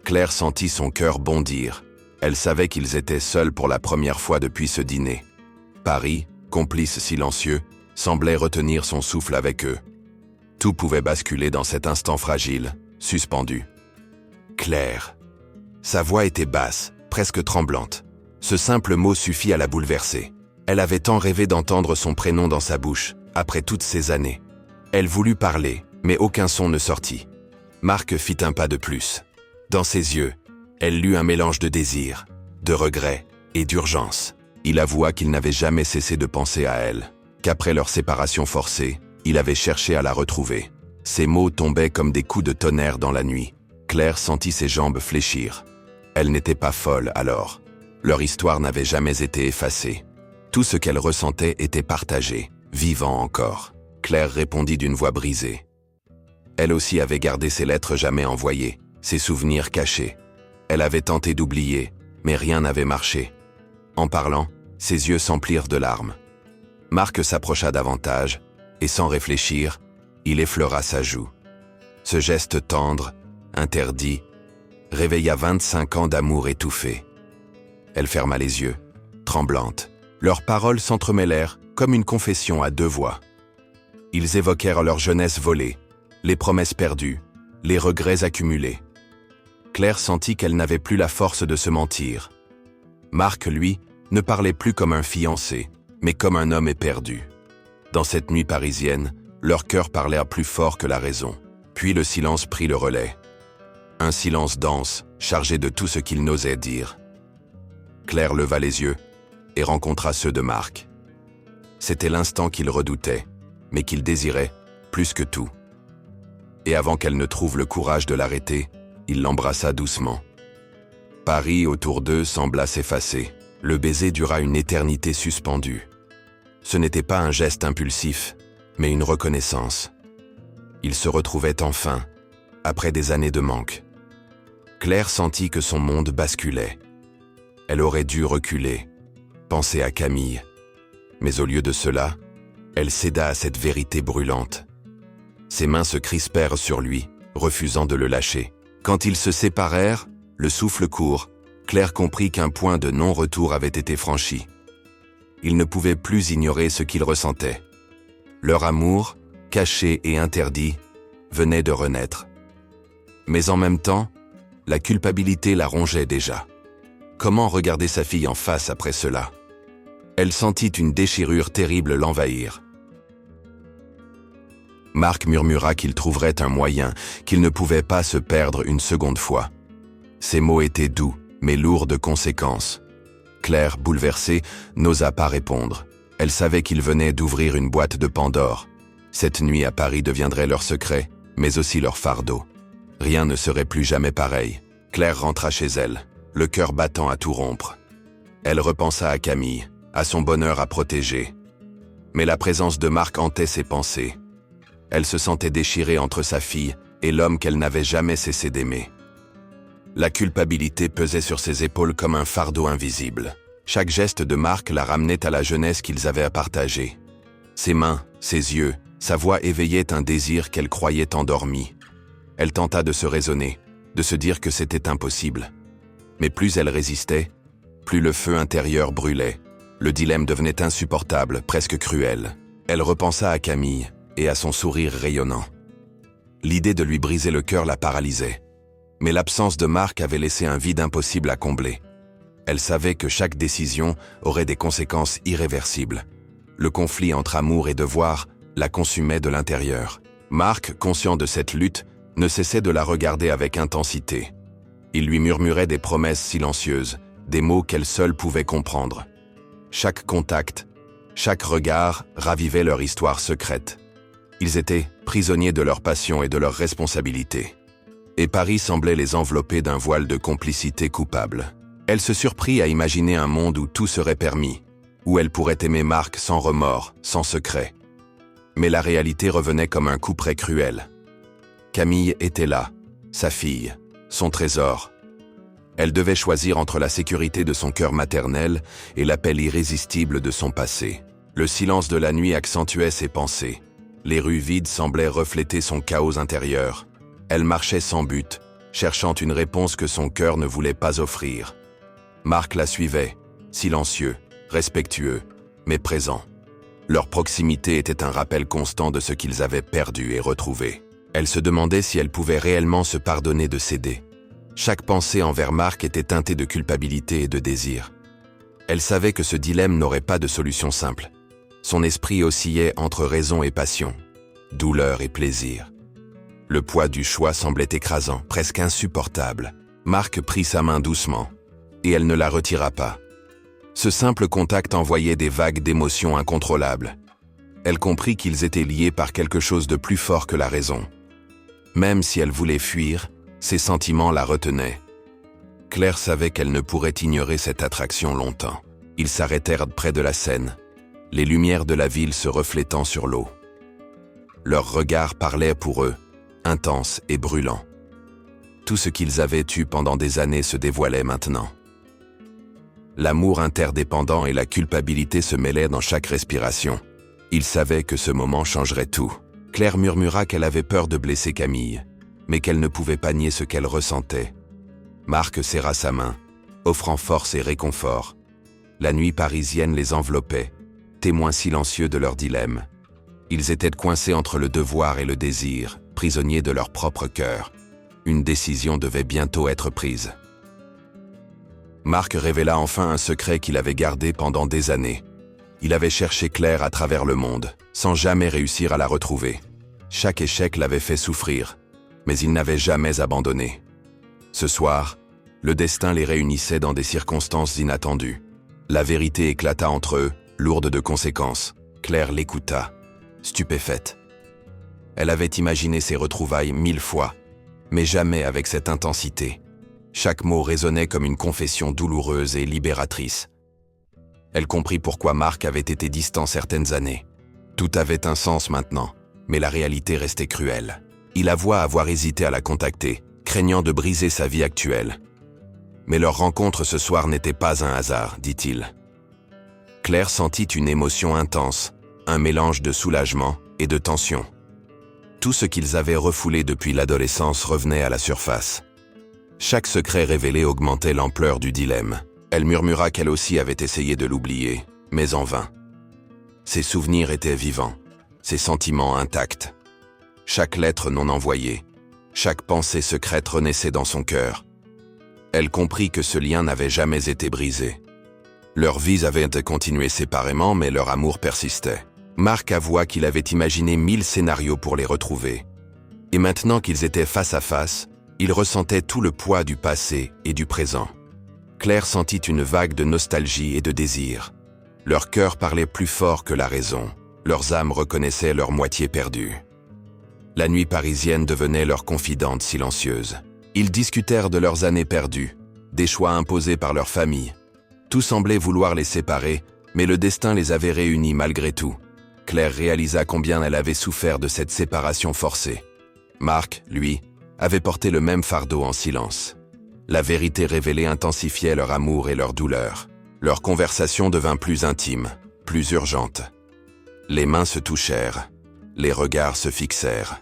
Claire sentit son cœur bondir. Elle savait qu'ils étaient seuls pour la première fois depuis ce dîner. Paris, complice silencieux, semblait retenir son souffle avec eux. Tout pouvait basculer dans cet instant fragile, suspendu. Claire. Sa voix était basse, presque tremblante. Ce simple mot suffit à la bouleverser. Elle avait tant rêvé d'entendre son prénom dans sa bouche, après toutes ces années. Elle voulut parler, mais aucun son ne sortit. Marc fit un pas de plus. Dans ses yeux, elle lut un mélange de désir, de regret et d'urgence. Il avoua qu'il n'avait jamais cessé de penser à elle, qu'après leur séparation forcée, il avait cherché à la retrouver. Ses mots tombaient comme des coups de tonnerre dans la nuit. Claire sentit ses jambes fléchir. Elle n'était pas folle alors. Leur histoire n'avait jamais été effacée. Tout ce qu'elle ressentait était partagé, vivant encore. Claire répondit d'une voix brisée. Elle aussi avait gardé ses lettres jamais envoyées, ses souvenirs cachés. Elle avait tenté d'oublier, mais rien n'avait marché. En parlant, ses yeux s'emplirent de larmes. Marc s'approcha davantage, et sans réfléchir, il effleura sa joue. Ce geste tendre, interdit, réveilla 25 ans d'amour étouffé. Elle ferma les yeux, tremblante. Leurs paroles s'entremêlèrent comme une confession à deux voix. Ils évoquèrent leur jeunesse volée, les promesses perdues, les regrets accumulés. Claire sentit qu'elle n'avait plus la force de se mentir. Marc, lui, ne parlait plus comme un fiancé, mais comme un homme éperdu. Dans cette nuit parisienne, leurs cœurs parlèrent plus fort que la raison. Puis le silence prit le relais. Un silence dense, chargé de tout ce qu'ils n'osaient dire. Claire leva les yeux et rencontra ceux de Marc. C'était l'instant qu'il redoutait, mais qu'il désirait plus que tout. Et avant qu'elle ne trouve le courage de l'arrêter, il l'embrassa doucement. Paris autour d'eux sembla s'effacer. Le baiser dura une éternité suspendue. Ce n'était pas un geste impulsif, mais une reconnaissance. Ils se retrouvaient enfin, après des années de manque. Claire sentit que son monde basculait. Elle aurait dû reculer, penser à Camille. Mais au lieu de cela, elle céda à cette vérité brûlante. Ses mains se crispèrent sur lui, refusant de le lâcher. Quand ils se séparèrent, le souffle court, Claire comprit qu'un point de non-retour avait été franchi. Il ne pouvait plus ignorer ce qu'il ressentait. Leur amour, caché et interdit, venait de renaître. Mais en même temps, la culpabilité la rongeait déjà. Comment regarder sa fille en face après cela? Elle sentit une déchirure terrible l'envahir. Marc murmura qu'il trouverait un moyen, qu'il ne pouvait pas se perdre une seconde fois. Ses mots étaient doux, mais lourds de conséquences. Claire, bouleversée, n'osa pas répondre. Elle savait qu'il venait d'ouvrir une boîte de Pandore. Cette nuit à Paris deviendrait leur secret, mais aussi leur fardeau. Rien ne serait plus jamais pareil. Claire rentra chez elle. le cœur battant à tout rompre. Elle repensa à Camille, à son bonheur à protéger. Mais la présence de Marc hantait ses pensées. Elle se sentait déchirée entre sa fille et l'homme qu'elle n'avait jamais cessé d'aimer. La culpabilité pesait sur ses épaules comme un fardeau invisible. Chaque geste de Marc la ramenait à la jeunesse qu'ils avaient à partager. Ses mains, ses yeux, sa voix éveillaient un désir qu'elle croyait endormi. Elle tenta de se raisonner, de se dire que c'était impossible. Mais plus elle résistait, plus le feu intérieur brûlait. Le dilemme devenait insupportable, presque cruel. Elle repensa à Camille et à son sourire rayonnant. L'idée de lui briser le cœur la paralysait. Mais l'absence de Marc avait laissé un vide impossible à combler. Elle savait que chaque décision aurait des conséquences irréversibles. Le conflit entre amour et devoir la consumait de l'intérieur. Marc, conscient de cette lutte, ne cessait de la regarder avec intensité. Il lui murmurait des promesses silencieuses, des mots qu'elle seule pouvait comprendre. Chaque contact, chaque regard ravivait leur histoire secrète. Ils étaient prisonniers de leur passion et de leurs responsabilités. Et Paris semblait les envelopper d'un voile de complicité coupable. Elle se surprit à imaginer un monde où tout serait permis, où elle pourrait aimer Marc sans remords, sans secret. Mais la réalité revenait comme un couperet cruel. Camille était là, sa fille, son trésor. Elle devait choisir entre la sécurité de son cœur maternel et l'appel irrésistible de son passé. Le silence de la nuit accentuait ses pensées. Les rues vides semblaient refléter son chaos intérieur. Elle marchait sans but, cherchant une réponse que son cœur ne voulait pas offrir. Marc la suivait, silencieux, respectueux, mais présent. Leur proximité était un rappel constant de ce qu'ils avaient perdu et retrouvé. Elle se demandait si elle pouvait réellement se pardonner de céder. Chaque pensée envers Marc était teintée de culpabilité et de désir. Elle savait que ce dilemme n'aurait pas de solution simple. Son esprit oscillait entre raison et passion, douleur et plaisir. Le poids du choix semblait écrasant, presque insupportable. Marc prit sa main doucement, et elle ne la retira pas. Ce simple contact envoyait des vagues d'émotions incontrôlables. Elle comprit qu'ils étaient liés par quelque chose de plus fort que la raison. Même si elle voulait fuir, ses sentiments la retenaient. Claire savait qu'elle ne pourrait ignorer cette attraction longtemps. Ils s'arrêtèrent près de la Seine, les lumières de la ville se reflétant sur l'eau. Leurs regards parlaient pour eux, intenses et brûlants. Tout ce qu'ils avaient eu pendant des années se dévoilait maintenant. L'amour interdépendant et la culpabilité se mêlaient dans chaque respiration. Ils savaient que ce moment changerait tout. Claire murmura qu'elle avait peur de blesser Camille, mais qu'elle ne pouvait pas nier ce qu'elle ressentait. Marc serra sa main, offrant force et réconfort. La nuit parisienne les enveloppait, témoins silencieux de leur dilemme. Ils étaient coincés entre le devoir et le désir, prisonniers de leur propre cœur. Une décision devait bientôt être prise. Marc révéla enfin un secret qu'il avait gardé pendant des années. Il avait cherché Claire à travers le monde, sans jamais réussir à la retrouver. Chaque échec l'avait fait souffrir, mais il n'avait jamais abandonné. Ce soir, le destin les réunissait dans des circonstances inattendues. La vérité éclata entre eux, lourde de conséquences. Claire l'écouta, stupéfaite. Elle avait imaginé ces retrouvailles 1000 fois, mais jamais avec cette intensité. Chaque mot résonnait comme une confession douloureuse et libératrice. Elle comprit pourquoi Marc avait été distant certaines années. Tout avait un sens maintenant, mais la réalité restait cruelle. Il avoua avoir hésité à la contacter, craignant de briser sa vie actuelle. Mais leur rencontre ce soir n'était pas un hasard, dit-il. Claire sentit une émotion intense, un mélange de soulagement et de tension. Tout ce qu'ils avaient refoulé depuis l'adolescence revenait à la surface. Chaque secret révélé augmentait l'ampleur du dilemme. Elle murmura qu'elle aussi avait essayé de l'oublier, mais en vain. Ses souvenirs étaient vivants, ses sentiments intacts. Chaque lettre non envoyée, chaque pensée secrète renaissait dans son cœur. Elle comprit que ce lien n'avait jamais été brisé. Leurs vies avaient été continuées séparément, mais leur amour persistait. Marc avoua qu'il avait imaginé 1000 scénarios pour les retrouver. Et maintenant qu'ils étaient face à face, il ressentait tout le poids du passé et du présent. Claire sentit une vague de nostalgie et de désir. Leur cœur parlait plus fort que la raison. Leurs âmes reconnaissaient leur moitié perdue. La nuit parisienne devenait leur confidente silencieuse. Ils discutèrent de leurs années perdues, des choix imposés par leur famille. Tout semblait vouloir les séparer, mais le destin les avait réunis malgré tout. Claire réalisa combien elle avait souffert de cette séparation forcée. Marc, lui, avait porté le même fardeau en silence. La vérité révélée intensifiait leur amour et leur douleur. Leur conversation devint plus intime, plus urgente. Les mains se touchèrent, les regards se fixèrent.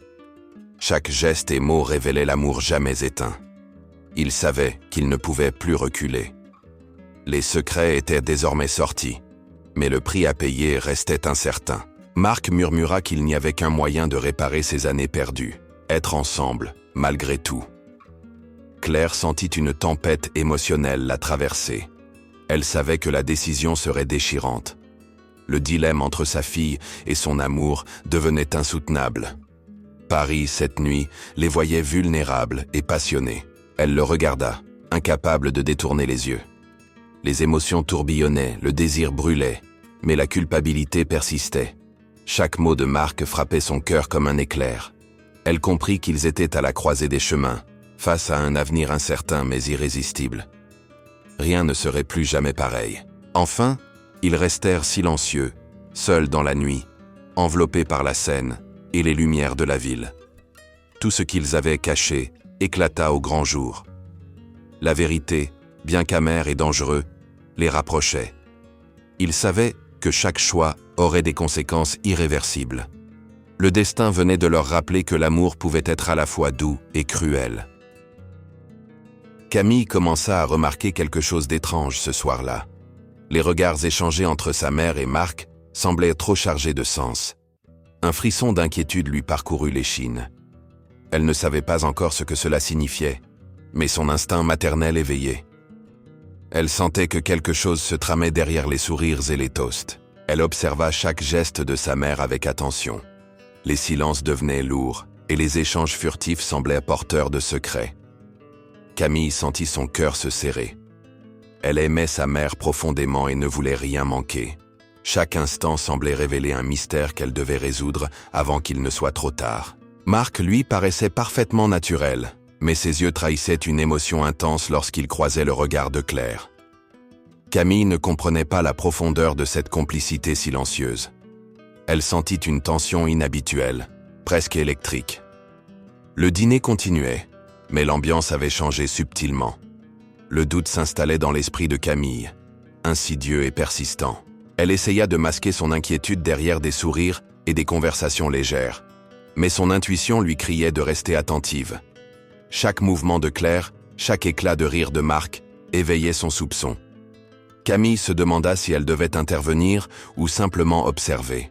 Chaque geste et mot révélait l'amour jamais éteint. Ils savaient qu'ils ne pouvaient plus reculer. Les secrets étaient désormais sortis, mais le prix à payer restait incertain. Marc murmura qu'il n'y avait qu'un moyen de réparer ces années perdues, être ensemble, malgré tout. Claire sentit une tempête émotionnelle la traverser. Elle savait que la décision serait déchirante. Le dilemme entre sa fille et son amour devenait insoutenable. Paris, cette nuit, les voyait vulnérables et passionnés. Elle le regarda, incapable de détourner les yeux. Les émotions tourbillonnaient, le désir brûlait, mais la culpabilité persistait. Chaque mot de Marc frappait son cœur comme un éclair. Elle comprit qu'ils étaient à la croisée des chemins, face à un avenir incertain mais irrésistible. Rien ne serait plus jamais pareil. Enfin, ils restèrent silencieux, seuls dans la nuit, enveloppés par la Seine et les lumières de la ville. Tout ce qu'ils avaient caché éclata au grand jour. La vérité, bien qu'amère et dangereux, les rapprochait. Ils savaient que chaque choix aurait des conséquences irréversibles. Le destin venait de leur rappeler que l'amour pouvait être à la fois doux et cruel. Camille commença à remarquer quelque chose d'étrange ce soir-là. Les regards échangés entre sa mère et Marc semblaient trop chargés de sens. Un frisson d'inquiétude lui parcourut l'échine. Elle ne savait pas encore ce que cela signifiait, mais son instinct maternel éveillait. Elle sentait que quelque chose se tramait derrière les sourires et les toasts. Elle observa chaque geste de sa mère avec attention. Les silences devenaient lourds et les échanges furtifs semblaient porteurs de secrets. Camille sentit son cœur se serrer. Elle aimait sa mère profondément et ne voulait rien manquer. Chaque instant semblait révéler un mystère qu'elle devait résoudre avant qu'il ne soit trop tard. Marc, lui, paraissait parfaitement naturel, mais ses yeux trahissaient une émotion intense lorsqu'il croisait le regard de Claire. Camille ne comprenait pas la profondeur de cette complicité silencieuse. Elle sentit une tension inhabituelle, presque électrique. Le dîner continuait, mais l'ambiance avait changé subtilement. Le doute s'installait dans l'esprit de Camille, insidieux et persistant. Elle essaya de masquer son inquiétude derrière des sourires et des conversations légères, mais son intuition lui criait de rester attentive. Chaque mouvement de Claire, chaque éclat de rire de Marc, éveillait son soupçon. Camille se demanda si elle devait intervenir ou simplement observer.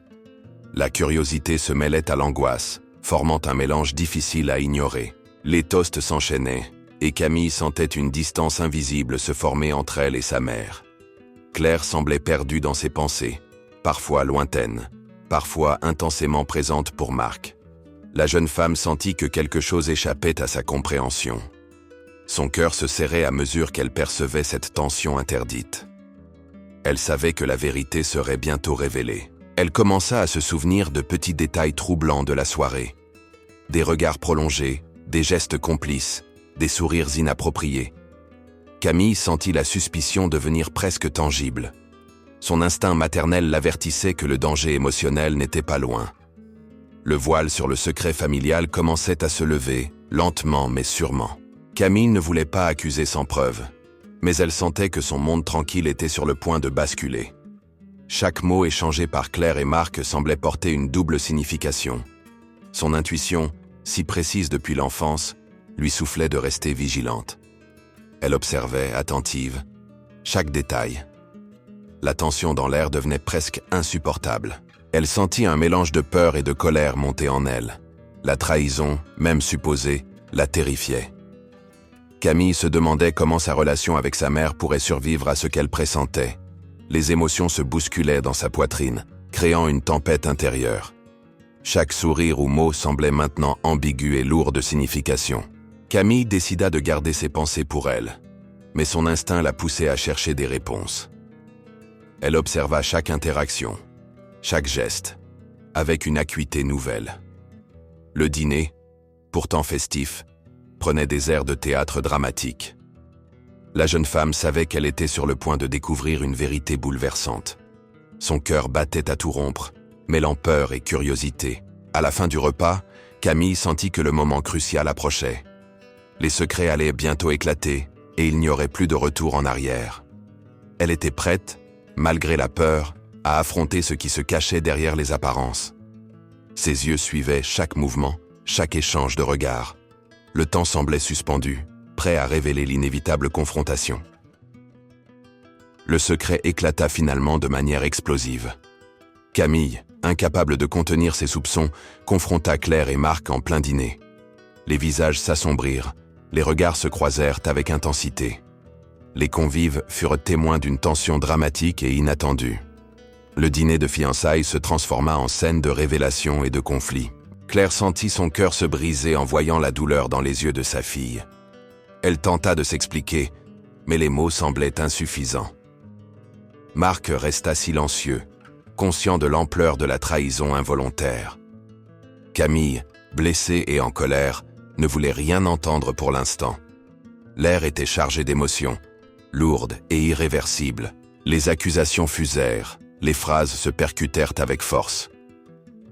La curiosité se mêlait à l'angoisse, formant un mélange difficile à ignorer. Les toasts s'enchaînaient, et Camille sentait une distance invisible se former entre elle et sa mère. Claire semblait perdue dans ses pensées, parfois lointaine, parfois intensément présente pour Marc. La jeune femme sentit que quelque chose échappait à sa compréhension. Son cœur se serrait à mesure qu'elle percevait cette tension interdite. Elle savait que la vérité serait bientôt révélée. Elle commença à se souvenir de petits détails troublants de la soirée. Des regards prolongés, des gestes complices, des sourires inappropriés. Camille sentit la suspicion devenir presque tangible. Son instinct maternel l'avertissait que le danger émotionnel n'était pas loin. Le voile sur le secret familial commençait à se lever, lentement mais sûrement. Camille ne voulait pas accuser sans preuve, mais elle sentait que son monde tranquille était sur le point de basculer. Chaque mot échangé par Claire et Marc semblait porter une double signification. Son intuition, si précise depuis l'enfance, lui soufflait de rester vigilante. Elle observait, attentive, chaque détail. La tension dans l'air devenait presque insupportable. Elle sentit un mélange de peur et de colère monter en elle. La trahison, même supposée, la terrifiait. Camille se demandait comment sa relation avec sa mère pourrait survivre à ce qu'elle pressentait. Les émotions se bousculaient dans sa poitrine, créant une tempête intérieure. Chaque sourire ou mot semblait maintenant ambigu et lourd de signification. Camille décida de garder ses pensées pour elle, mais son instinct la poussait à chercher des réponses. Elle observa chaque interaction, chaque geste, avec une acuité nouvelle. Le dîner, pourtant festif, prenait des airs de théâtre dramatique. La jeune femme savait qu'elle était sur le point de découvrir une vérité bouleversante. Son cœur battait à tout rompre, mêlant peur et curiosité. À la fin du repas, Camille sentit que le moment crucial approchait. Les secrets allaient bientôt éclater et il n'y aurait plus de retour en arrière. Elle était prête, malgré la peur, à affronter ce qui se cachait derrière les apparences. Ses yeux suivaient chaque mouvement, chaque échange de regards. Le temps semblait suspendu, prêt à révéler l'inévitable confrontation. Le secret éclata finalement de manière explosive. Camille, incapable de contenir ses soupçons, confronta Claire et Marc en plein dîner. Les visages s'assombrirent, les regards se croisèrent avec intensité. Les convives furent témoins d'une tension dramatique et inattendue. Le dîner de fiançailles se transforma en scène de révélation et de conflit. Claire sentit son cœur se briser en voyant la douleur dans les yeux de sa fille. Elle tenta de s'expliquer, mais les mots semblaient insuffisants. Marc resta silencieux, conscient de l'ampleur de la trahison involontaire. Camille, blessée et en colère, ne voulait rien entendre pour l'instant. L'air était chargé d'émotions, lourdes et irréversibles. Les accusations fusèrent, les phrases se percutèrent avec force.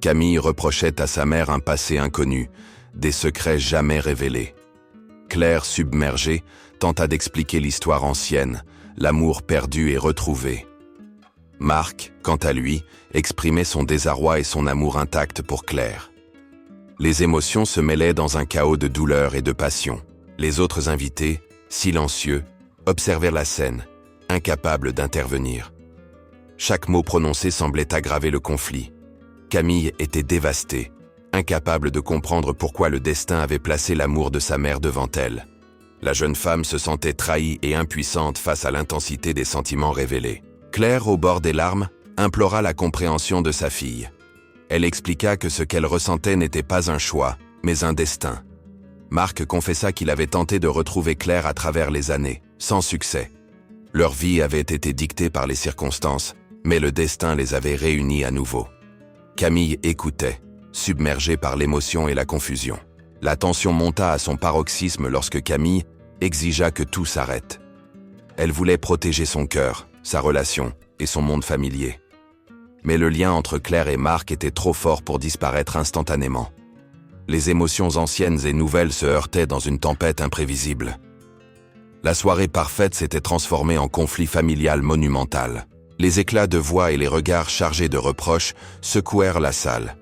Camille reprochait à sa mère un passé inconnu, des secrets jamais révélés. Claire, submergée, tenta d'expliquer l'histoire ancienne, l'amour perdu et retrouvé. Marc, quant à lui, exprimait son désarroi et son amour intact pour Claire. Les émotions se mêlaient dans un chaos de douleur et de passion. Les autres invités, silencieux, observèrent la scène, incapables d'intervenir. Chaque mot prononcé semblait aggraver le conflit. Camille était dévastée, incapable de comprendre pourquoi le destin avait placé l'amour de sa mère devant elle. La jeune femme se sentait trahie et impuissante face à l'intensité des sentiments révélés. Claire, au bord des larmes, implora la compréhension de sa fille. Elle expliqua que ce qu'elle ressentait n'était pas un choix, mais un destin. Marc confessa qu'il avait tenté de retrouver Claire à travers les années, sans succès. Leur vie avait été dictée par les circonstances, mais le destin les avait réunis à nouveau. Camille écoutait, submergée par l'émotion et la confusion. La tension monta à son paroxysme lorsque Camille exigea que tout s'arrête. Elle voulait protéger son cœur, sa relation et son monde familier. Mais le lien entre Claire et Marc était trop fort pour disparaître instantanément. Les émotions anciennes et nouvelles se heurtaient dans une tempête imprévisible. La soirée parfaite s'était transformée en conflit familial monumental. Les éclats de voix et les regards chargés de reproches secouèrent la salle.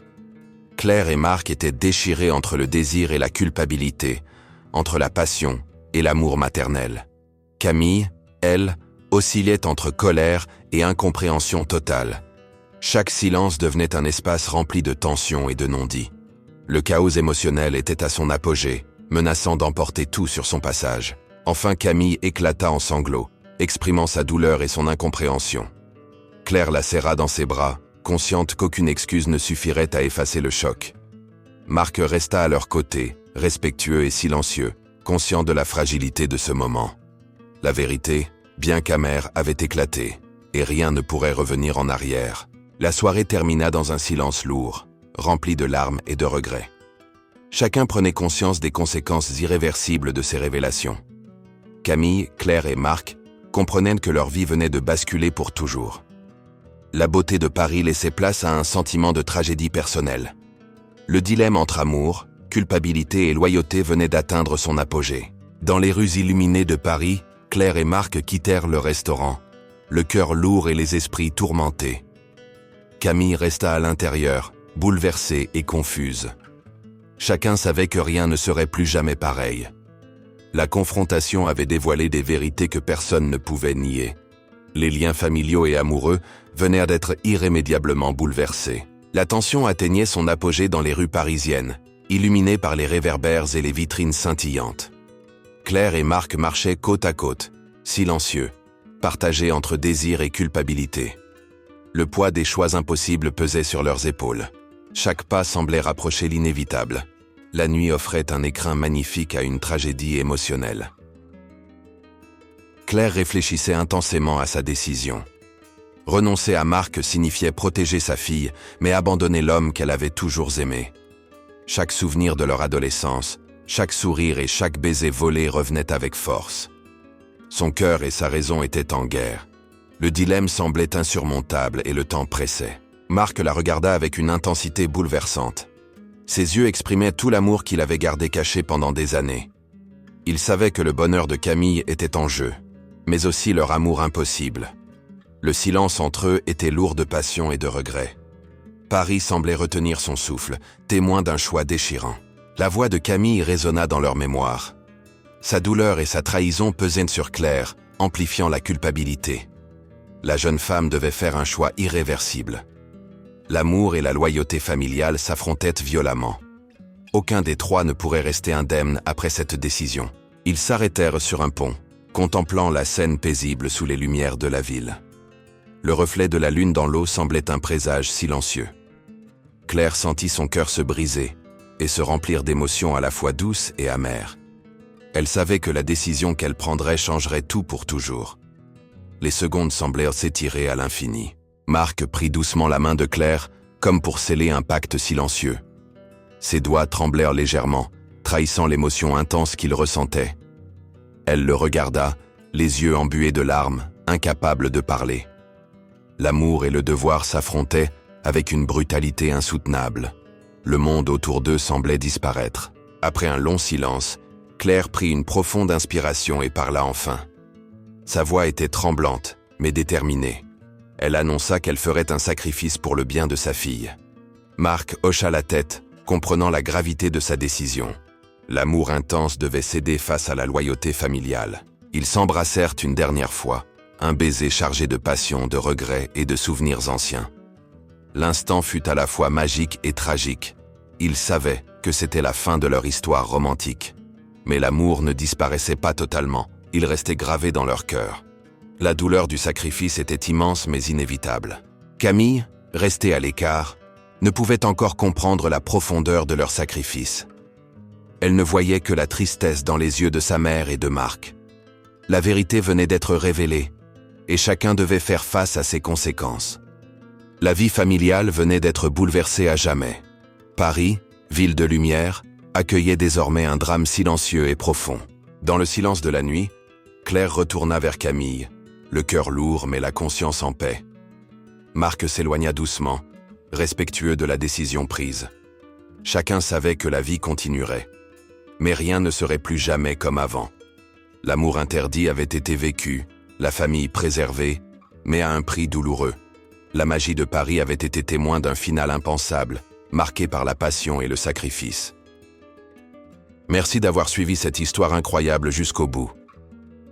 Claire et Marc étaient déchirés entre le désir et la culpabilité, entre la passion et l'amour maternel. Camille, elle, oscillait entre colère et incompréhension totale. Chaque silence devenait un espace rempli de tension et de non-dits. Le chaos émotionnel était à son apogée, menaçant d'emporter tout sur son passage. Enfin, Camille éclata en sanglots, exprimant sa douleur et son incompréhension. Claire la serra dans ses bras, consciente qu'aucune excuse ne suffirait à effacer le choc. Marc resta à leur côté, respectueux et silencieux, conscient de la fragilité de ce moment. La vérité, bien qu'amère, avait éclaté, et rien ne pourrait revenir en arrière. La soirée termina dans un silence lourd, rempli de larmes et de regrets. Chacun prenait conscience des conséquences irréversibles de ces révélations. Camille, Claire et Marc comprenaient que leur vie venait de basculer pour toujours. La beauté de Paris laissait place à un sentiment de tragédie personnelle. Le dilemme entre amour, culpabilité et loyauté venait d'atteindre son apogée. Dans les rues illuminées de Paris, Claire et Marc quittèrent le restaurant, le cœur lourd et les esprits tourmentés. Camille resta à l'intérieur, bouleversée et confuse. Chacun savait que rien ne serait plus jamais pareil. La confrontation avait dévoilé des vérités que personne ne pouvait nier. Les liens familiaux et amoureux venaient d'être irrémédiablement bouleversés. La tension atteignait son apogée dans les rues parisiennes, illuminées par les réverbères et les vitrines scintillantes. Claire et Marc marchaient côte à côte, silencieux, partagés entre désir et culpabilité. Le poids des choix impossibles pesait sur leurs épaules. Chaque pas semblait rapprocher l'inévitable. La nuit offrait un écrin magnifique à une tragédie émotionnelle. Claire réfléchissait intensément à sa décision. Renoncer à Marc signifiait protéger sa fille, mais abandonner l'homme qu'elle avait toujours aimé. Chaque souvenir de leur adolescence, chaque sourire et chaque baiser volé revenaient avec force. Son cœur et sa raison étaient en guerre. Le dilemme semblait insurmontable et le temps pressait. Marc la regarda avec une intensité bouleversante. Ses yeux exprimaient tout l'amour qu'il avait gardé caché pendant des années. Il savait que le bonheur de Camille était en jeu, mais aussi leur amour impossible. Le silence entre eux était lourd de passion et de regret. Paris semblait retenir son souffle, témoin d'un choix déchirant. La voix de Camille résonna dans leur mémoire. Sa douleur et sa trahison pesaient sur Claire, amplifiant la culpabilité. La jeune femme devait faire un choix irréversible. L'amour et la loyauté familiale s'affrontaient violemment. Aucun des trois ne pourrait rester indemne après cette décision. Ils s'arrêtèrent sur un pont, contemplant la scène paisible sous les lumières de la ville. Le reflet de la lune dans l'eau semblait un présage silencieux. Claire sentit son cœur se briser et se remplir d'émotions à la fois douces et amères. Elle savait que la décision qu'elle prendrait changerait tout pour toujours. Les secondes semblèrent s'étirer à l'infini. Marc prit doucement la main de Claire, comme pour sceller un pacte silencieux. Ses doigts tremblèrent légèrement, trahissant l'émotion intense qu'il ressentait. Elle le regarda, les yeux embués de larmes, incapable de parler. L'amour et le devoir s'affrontaient avec une brutalité insoutenable. Le monde autour d'eux semblait disparaître. Après un long silence, Claire prit une profonde inspiration et parla enfin. Sa voix était tremblante, mais déterminée. Elle annonça qu'elle ferait un sacrifice pour le bien de sa fille. Marc hocha la tête, comprenant la gravité de sa décision. L'amour intense devait céder face à la loyauté familiale. Ils s'embrassèrent une dernière fois, un baiser chargé de passion, de regrets et de souvenirs anciens. L'instant fut à la fois magique et tragique. Ils savaient que c'était la fin de leur histoire romantique. Mais l'amour ne disparaissait pas totalement, il restait gravé dans leur cœur. La douleur du sacrifice était immense mais inévitable. Camille, restée à l'écart, ne pouvait encore comprendre la profondeur de leur sacrifice. Elle ne voyait que la tristesse dans les yeux de sa mère et de Marc. La vérité venait d'être révélée, et chacun devait faire face à ses conséquences. La vie familiale venait d'être bouleversée à jamais. Paris, ville de lumière, accueillait désormais un drame silencieux et profond. Dans le silence de la nuit, Claire retourna vers Camille, le cœur lourd mais la conscience en paix. Marc s'éloigna doucement, respectueux de la décision prise. Chacun savait que la vie continuerait. Mais rien ne serait plus jamais comme avant. L'amour interdit avait été vécu, la famille préservée, mais à un prix douloureux. La magie de Paris avait été témoin d'un final impensable, marqué par la passion et le sacrifice. Merci d'avoir suivi cette histoire incroyable jusqu'au bout.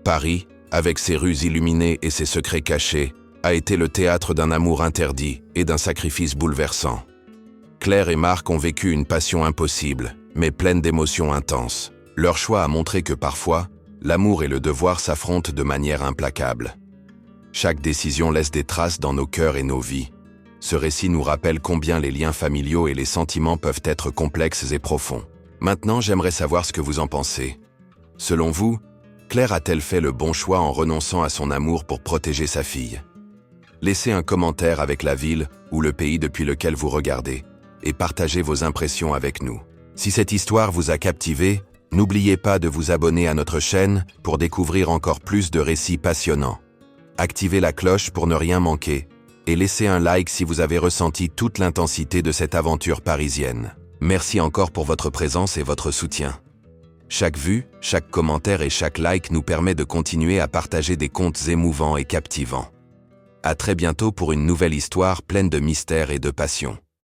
Paris, avec ses rues illuminées et ses secrets cachés, a été le théâtre d'un amour interdit et d'un sacrifice bouleversant. Claire et Marc ont vécu une passion impossible, mais pleine d'émotions intenses. Leur choix a montré que parfois, l'amour et le devoir s'affrontent de manière implacable. Chaque décision laisse des traces dans nos cœurs et nos vies. Ce récit nous rappelle combien les liens familiaux et les sentiments peuvent être complexes et profonds. Maintenant, j'aimerais savoir ce que vous en pensez. Selon vous, Claire a-t-elle fait le bon choix en renonçant à son amour pour protéger sa fille? Laissez un commentaire avec la ville ou le pays depuis lequel vous regardez et partagez vos impressions avec nous. Si cette histoire vous a captivé, n'oubliez pas de vous abonner à notre chaîne pour découvrir encore plus de récits passionnants. Activez la cloche pour ne rien manquer et laissez un like si vous avez ressenti toute l'intensité de cette aventure parisienne. Merci encore pour votre présence et votre soutien. Chaque vue, chaque commentaire et chaque like nous permet de continuer à partager des contes émouvants et captivants. À très bientôt pour une nouvelle histoire pleine de mystère et de passion.